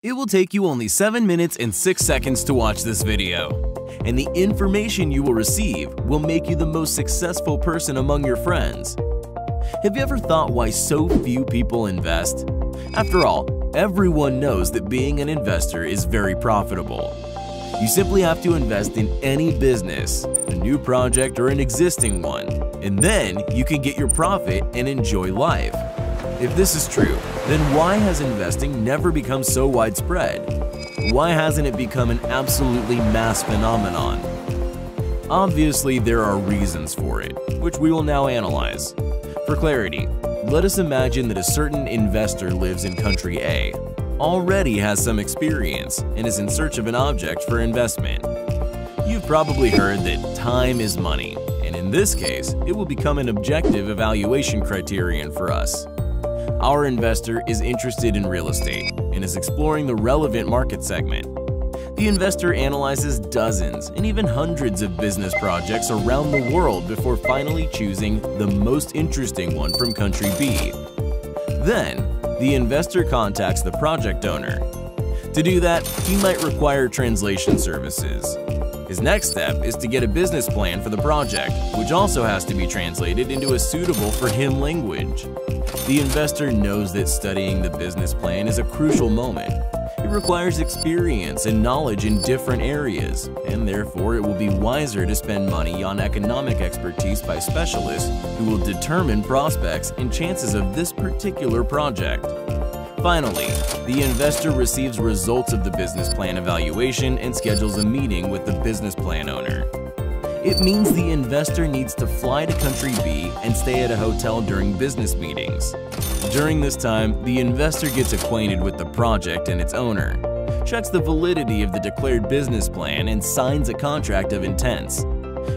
It will take you only 7 minutes and 6 seconds to watch this video, and the information you will receive will make you the most successful person among your friends. Have you ever thought why so few people invest? After all, everyone knows that being an investor is very profitable. You simply have to invest in any business, a new project or an existing one, and then you can get your profit and enjoy life. If this is true, then why has investing never become so widespread? Why hasn't it become an absolutely mass phenomenon? Obviously, there are reasons for it, which we will now analyze. For clarity, let us imagine that a certain investor lives in country A, already has some experience, and is in search of an object for investment. You've probably heard that time is money, and in this case, it will become an objective evaluation criterion for us. Our investor is interested in real estate and is exploring the relevant market segment. The investor analyzes dozens and even hundreds of business projects around the world before finally choosing the most interesting one from country B. Then, the investor contacts the project owner. To do that, he might require translation services. His next step is to get a business plan for the project, which also has to be translated into a suitable for him language. The investor knows that studying the business plan is a crucial moment. It requires experience and knowledge in different areas, and therefore it will be wiser to spend money on economic expertise by specialists who will determine prospects and chances of this particular project. Finally, the investor receives results of the business plan evaluation and schedules a meeting with the business plan owner. It means the investor needs to fly to country B and stay at a hotel during business meetings. During this time, the investor gets acquainted with the project and its owner, checks the validity of the declared business plan, and signs a contract of intents.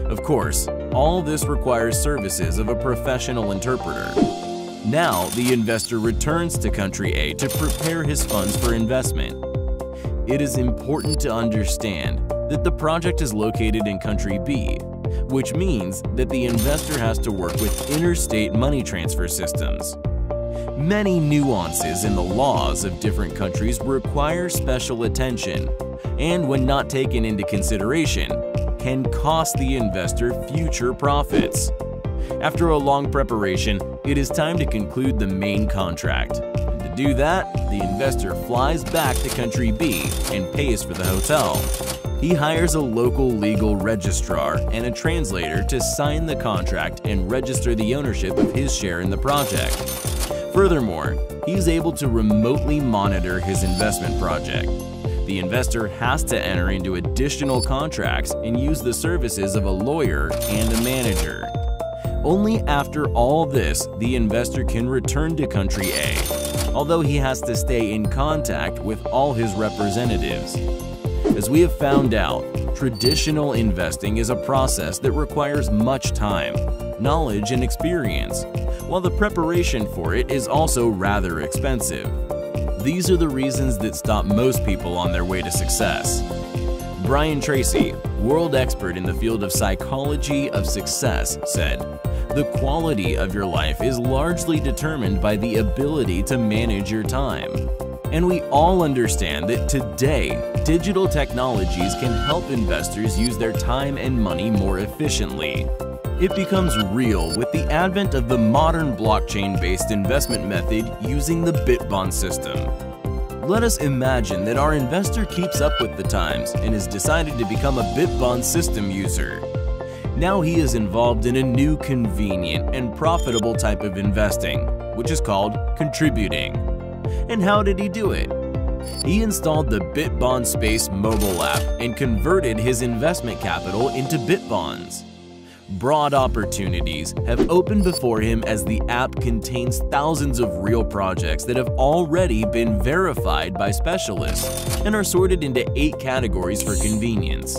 Of course, all this requires services of a professional interpreter. Now, the investor returns to country A to prepare his funds for investment. It is important to understand that the project is located in country B, which means that the investor has to work with interstate money transfer systems. Many nuances in the laws of different countries require special attention, and when not taken into consideration, can cost the investor future profits. After a long preparation, it is time to conclude the main contract. And to do that, the investor flies back to country B and pays for the hotel. He hires a local legal registrar and a translator to sign the contract and register the ownership of his share in the project. Furthermore, he is able to remotely monitor his investment project. The investor has to enter into additional contracts and use the services of a lawyer and a manager. Only after all this, the investor can return to country A, although he has to stay in contact with all his representatives. As we have found out, traditional investing is a process that requires much time, knowledge, and experience, while the preparation for it is also rather expensive. These are the reasons that stop most people on their way to success. Brian Tracy, world expert in the field of psychology of success, said, "The quality of your life is largely determined by the ability to manage your time." And we all understand that today, digital technologies can help investors use their time and money more efficiently. It becomes real with the advent of the modern blockchain-based investment method using the Bitbon system. Let us imagine that our investor keeps up with the times and has decided to become a Bitbon System user. Now he is involved in a new convenient and profitable type of investing, which is called contributing. And how did he do it? He installed the Bitbon Space mobile app and converted his investment capital into Bitbons. Broad opportunities have opened before him as the app contains thousands of real projects that have already been verified by specialists and are sorted into 8 categories for convenience.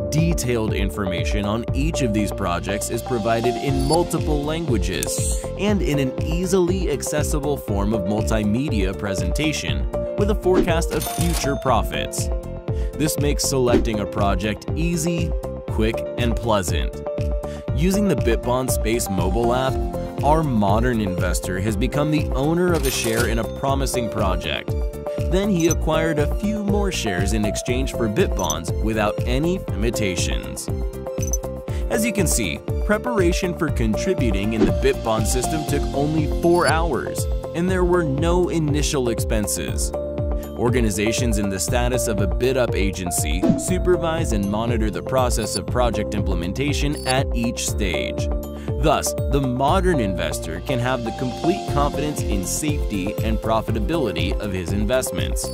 Detailed information on each of these projects is provided in multiple languages and in an easily accessible form of multimedia presentation with a forecast of future profits. This makes selecting a project easy, quick, and pleasant. Using the Bitbon Space mobile app, our modern investor has become the owner of a share in a promising project. Then he acquired a few more shares in exchange for Bitbons without any limitations. As you can see, preparation for contributing in the Bitbon system took only 4 hours, and there were no initial expenses. Organizations in the status of a bid-up agency supervise and monitor the process of project implementation at each stage. Thus, the modern investor can have the complete confidence in safety and profitability of his investments.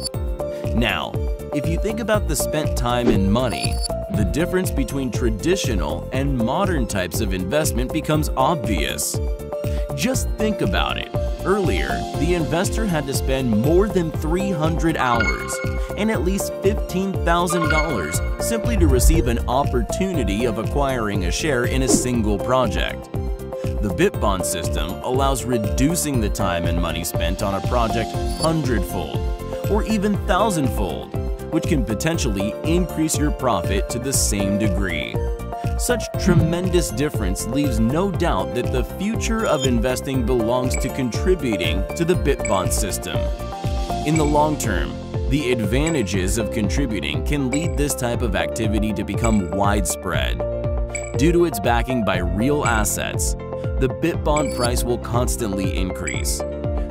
Now, if you think about the spent time and money, the difference between traditional and modern types of investment becomes obvious. Just think about it. Earlier, the investor had to spend more than 300 hours and at least $15,000 simply to receive an opportunity of acquiring a share in a single project. The Bitbon system allows reducing the time and money spent on a project 100-fold or even 1,000-fold, which can potentially increase your profit to the same degree. Such tremendous difference leaves no doubt that the future of investing belongs to contributing to the Bitbon system. In the long term, the advantages of contributing can lead this type of activity to become widespread. Due to its backing by real assets, the Bitbon price will constantly increase.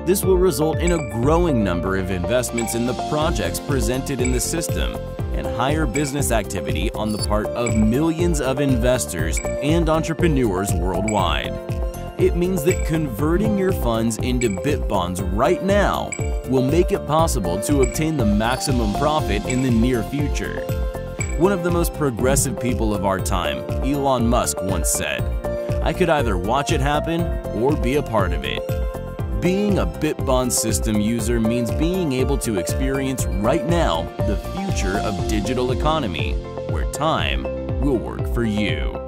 This will result in a growing number of investments in the projects presented in the system and higher business activity on the part of millions of investors and entrepreneurs worldwide. It means that converting your funds into Bitbons right now will make it possible to obtain the maximum profit in the near future. One of the most progressive people of our time, Elon Musk, once said, "I could either watch it happen or be a part of it." Being a Bitbon system user means being able to experience right now the future of digital economy, where time will work for you.